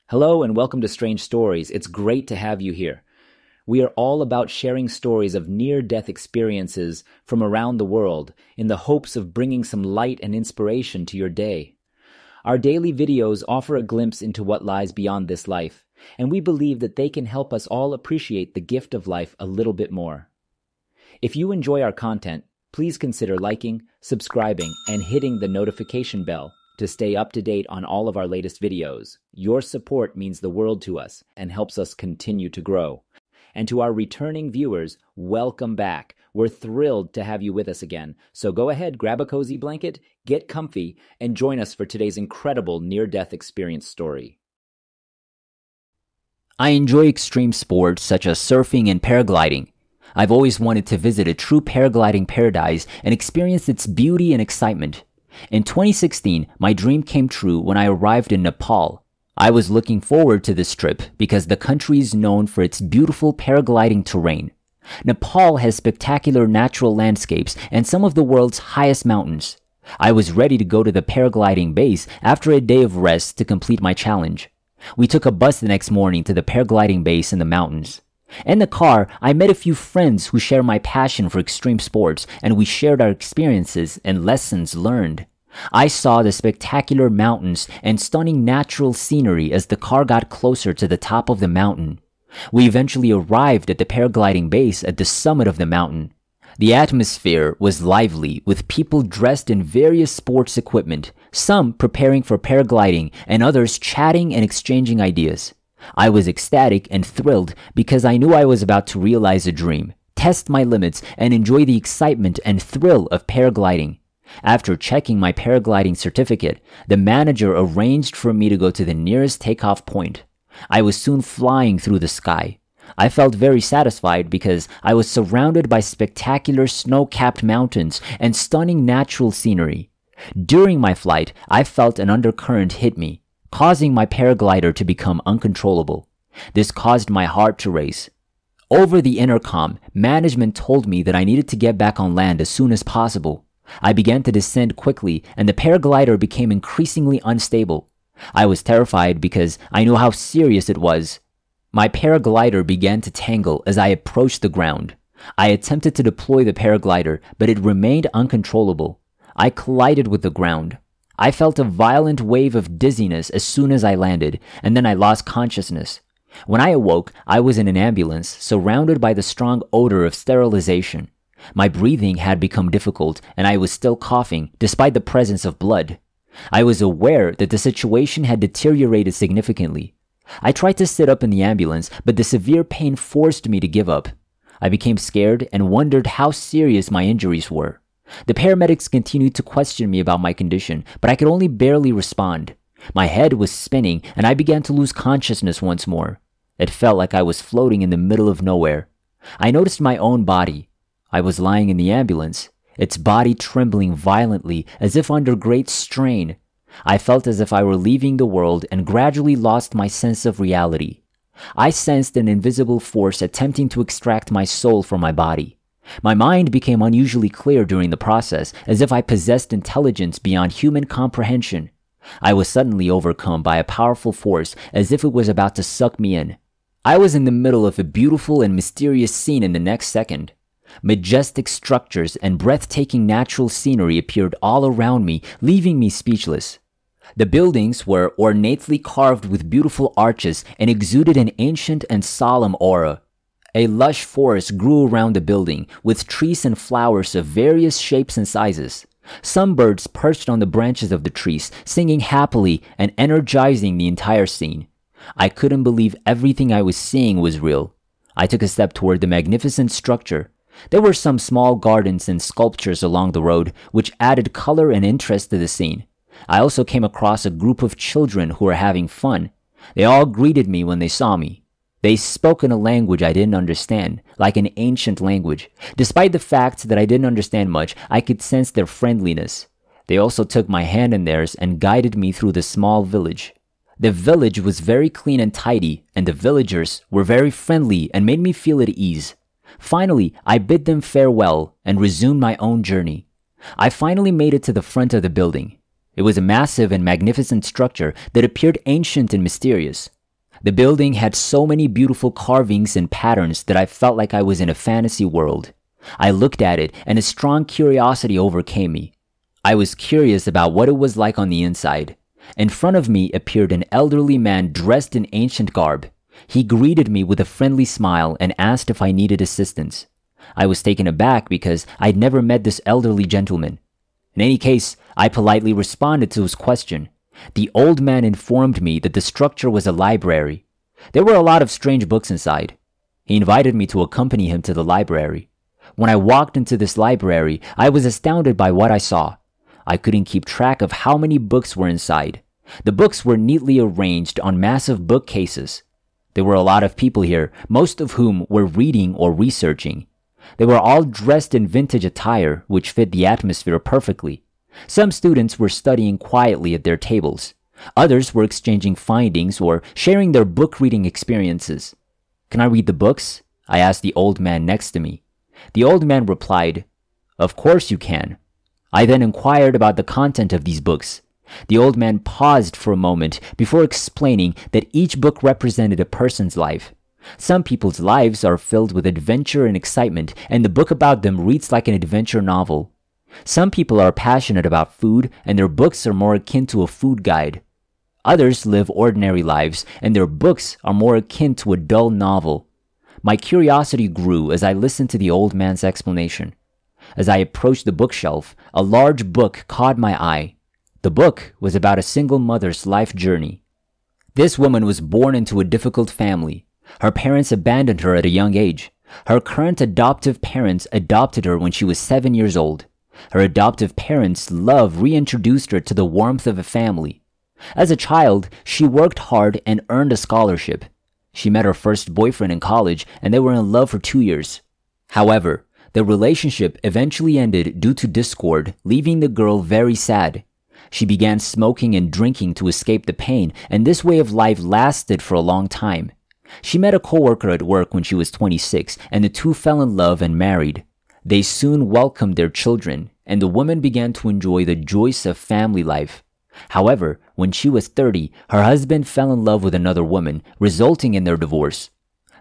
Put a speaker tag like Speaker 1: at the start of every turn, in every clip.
Speaker 1: Hello and welcome to Strange Stories. It's great to have you here. We are all about sharing stories of near-death experiences from around the world in the hopes of bringing some light and inspiration to your day. Our daily videos offer a glimpse into what lies beyond this life, and we believe that they can help us all appreciate the gift of life a little bit more. If you enjoy our content, please consider liking, subscribing, and hitting the notification bell to stay up to date on all of our latest videos. Your support means the world to us and helps us continue to grow. And to our returning viewers, welcome back. We're thrilled to have you with us again. So go ahead, grab a cozy blanket, get comfy, and join us for today's incredible near-death experience story.
Speaker 2: I enjoy extreme sports such as surfing and paragliding. I've always wanted to visit a true paragliding paradise and experience its beauty and excitement. In 2016, my dream came true when I arrived in Nepal. I was looking forward to this trip because the country is known for its beautiful paragliding terrain. Nepal has spectacular natural landscapes and some of the world's highest mountains. I was ready to go to the paragliding base after a day of rest to complete my challenge. We took a bus the next morning to the paragliding base in the mountains. In the car, I met a few friends who share my passion for extreme sports, and we shared our experiences and lessons learned. I saw the spectacular mountains and stunning natural scenery as the car got closer to the top of the mountain. We eventually arrived at the paragliding base at the summit of the mountain. The atmosphere was lively, with people dressed in various sports equipment, some preparing for paragliding and others chatting and exchanging ideas. I was ecstatic and thrilled because I knew I was about to realize a dream, test my limits, and enjoy the excitement and thrill of paragliding. After checking my paragliding certificate, the manager arranged for me to go to the nearest takeoff point. I was soon flying through the sky. I felt very satisfied because I was surrounded by spectacular snow-capped mountains and stunning natural scenery. During my flight, I felt an undercurrent hit me, causing my paraglider to become uncontrollable. This caused my heart to race. Over the intercom, management told me that I needed to get back on land as soon as possible. I began to descend quickly, and the paraglider became increasingly unstable. I was terrified because I knew how serious it was. My paraglider began to tangle as I approached the ground. I attempted to deploy the paraglider, but it remained uncontrollable. I collided with the ground. I felt a violent wave of dizziness as soon as I landed, and then I lost consciousness. When I awoke, I was in an ambulance, surrounded by the strong odor of sterilization. My breathing had become difficult, and I was still coughing, despite the presence of blood. I was aware that the situation had deteriorated significantly. I tried to sit up in the ambulance, but the severe pain forced me to give up. I became scared and wondered how serious my injuries were. The paramedics continued to question me about my condition, but I could only barely respond. My head was spinning, and I began to lose consciousness once more. It felt like I was floating in the middle of nowhere. I noticed my own body. I was lying in the ambulance, its body trembling violently as if under great strain. I felt as if I were leaving the world and gradually lost my sense of reality. I sensed an invisible force attempting to extract my soul from my body. My mind became unusually clear during the process, as if I possessed intelligence beyond human comprehension. I was suddenly overcome by a powerful force, as if it was about to suck me in. I was in the middle of a beautiful and mysterious scene in the next second. Majestic structures and breathtaking natural scenery appeared all around me, leaving me speechless. The buildings were ornately carved with beautiful arches and exuded an ancient and solemn aura. A lush forest grew around the building, with trees and flowers of various shapes and sizes. Some birds perched on the branches of the trees, singing happily and energizing the entire scene. I couldn't believe everything I was seeing was real. I took a step toward the magnificent structure. There were some small gardens and sculptures along the road, which added color and interest to the scene. I also came across a group of children who were having fun. They all greeted me when they saw me. They spoke in a language I didn't understand, like an ancient language. Despite the fact that I didn't understand much, I could sense their friendliness. They also took my hand in theirs and guided me through the small village. The village was very clean and tidy, and the villagers were very friendly and made me feel at ease. Finally, I bid them farewell and resumed my own journey. I finally made it to the front of the building. It was a massive and magnificent structure that appeared ancient and mysterious. The building had so many beautiful carvings and patterns that I felt like I was in a fantasy world. I looked at it and a strong curiosity overcame me. I was curious about what it was like on the inside. In front of me appeared an elderly man dressed in ancient garb. He greeted me with a friendly smile and asked if I needed assistance. I was taken aback because I'd never met this elderly gentleman. In any case, I politely responded to his question. The old man informed me that the structure was a library. There were a lot of strange books inside. He invited me to accompany him to the library. When I walked into this library, I was astounded by what I saw. I couldn't keep track of how many books were inside. The books were neatly arranged on massive bookcases. There were a lot of people here, most of whom were reading or researching. They were all dressed in vintage attire, which fit the atmosphere perfectly. Some students were studying quietly at their tables. Others were exchanging findings or sharing their book reading experiences. "Can I read the books?" I asked the old man next to me. The old man replied, "Of course you can." I then inquired about the content of these books. The old man paused for a moment before explaining that each book represented a person's life. Some people's lives are filled with adventure and excitement, and the book about them reads like an adventure novel. Some people are passionate about food, and their books are more akin to a food guide. Others live ordinary lives, and their books are more akin to a dull novel. My curiosity grew as I listened to the old man's explanation. As I approached the bookshelf, a large book caught my eye. The book was about a single mother's life journey. This woman was born into a difficult family. Her parents abandoned her at a young age. Her current adoptive parents adopted her when she was 7 years old. Her adoptive parents' love reintroduced her to the warmth of a family. As a child, she worked hard and earned a scholarship. She met her first boyfriend in college, and they were in love for 2 years. However, the relationship eventually ended due to discord, leaving the girl very sad. She began smoking and drinking to escape the pain, and this way of life lasted for a long time. She met a coworker at work when she was 26, and the two fell in love and married. They soon welcomed their children, and the woman began to enjoy the joys of family life. However, when she was 30, her husband fell in love with another woman, resulting in their divorce.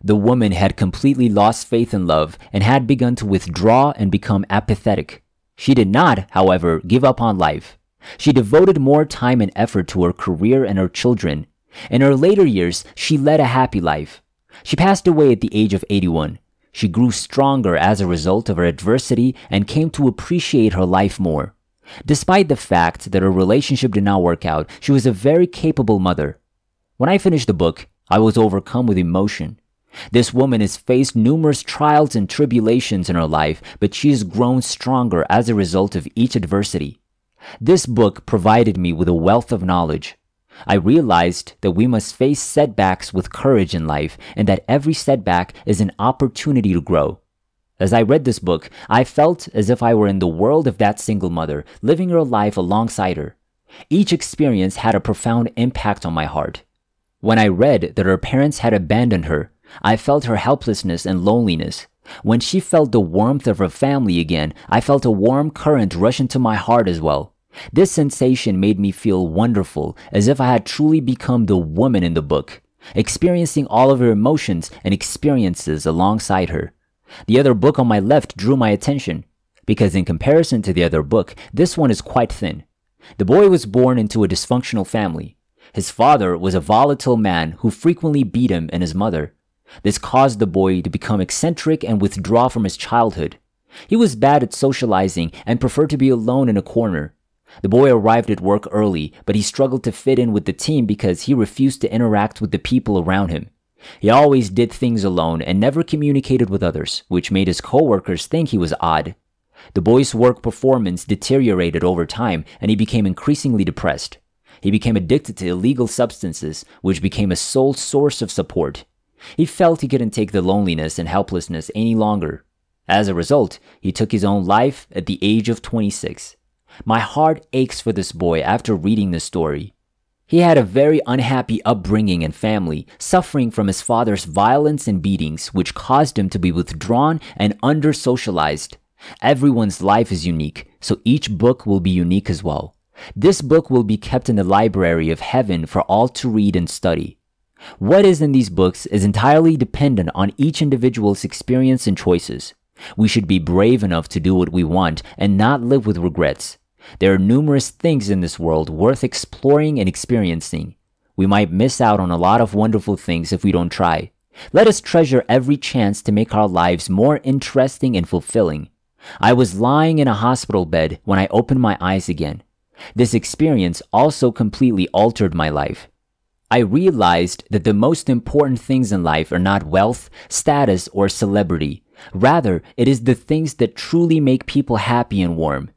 Speaker 2: The woman had completely lost faith in love and had begun to withdraw and become apathetic. She did not, however, give up on life. She devoted more time and effort to her career and her children. In her later years, she led a happy life. She passed away at the age of 81. She grew stronger as a result of her adversity and came to appreciate her life more. Despite the fact that her relationship did not work out, she was a very capable mother. When I finished the book, I was overcome with emotion. This woman has faced numerous trials and tribulations in her life, but she has grown stronger as a result of each adversity. This book provided me with a wealth of knowledge. I realized that we must face setbacks with courage in life, and that every setback is an opportunity to grow. As I read this book, I felt as if I were in the world of that single mother, living her life alongside her. Each experience had a profound impact on my heart. When I read that her parents had abandoned her, I felt her helplessness and loneliness. When she felt the warmth of her family again, I felt a warm current rush into my heart as well. This sensation made me feel wonderful, as if I had truly become the woman in the book, experiencing all of her emotions and experiences alongside her. The other book on my left drew my attention, because in comparison to the other book, this one is quite thin. The boy was born into a dysfunctional family. His father was a volatile man who frequently beat him and his mother. This caused the boy to become eccentric and withdraw from his childhood. He was bad at socializing and preferred to be alone in a corner. The boy arrived at work early, but he struggled to fit in with the team because he refused to interact with the people around him. He always did things alone and never communicated with others, which made his coworkers think he was odd. The boy's work performance deteriorated over time, and he became increasingly depressed. He became addicted to illegal substances, which became a sole source of support. He felt he couldn't take the loneliness and helplessness any longer. As a result, he took his own life at the age of 26. My heart aches for this boy after reading this story. He had a very unhappy upbringing and family, suffering from his father's violence and beatings, which caused him to be withdrawn and under-socialized. Everyone's life is unique, so each book will be unique as well. This book will be kept in the library of heaven for all to read and study. What is in these books is entirely dependent on each individual's experience and choices. We should be brave enough to do what we want and not live with regrets. There are numerous things in this world worth exploring and experiencing. We might miss out on a lot of wonderful things if we don't try. Let us treasure every chance to make our lives more interesting and fulfilling. I was lying in a hospital bed when I opened my eyes again. This experience also completely altered my life. I realized that the most important things in life are not wealth, status, or celebrity. Rather, it is the things that truly make people happy and warm.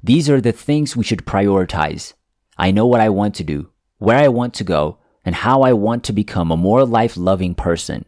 Speaker 2: These are the things we should prioritize. I know what I want to do, where I want to go, and how I want to become a more life-loving person.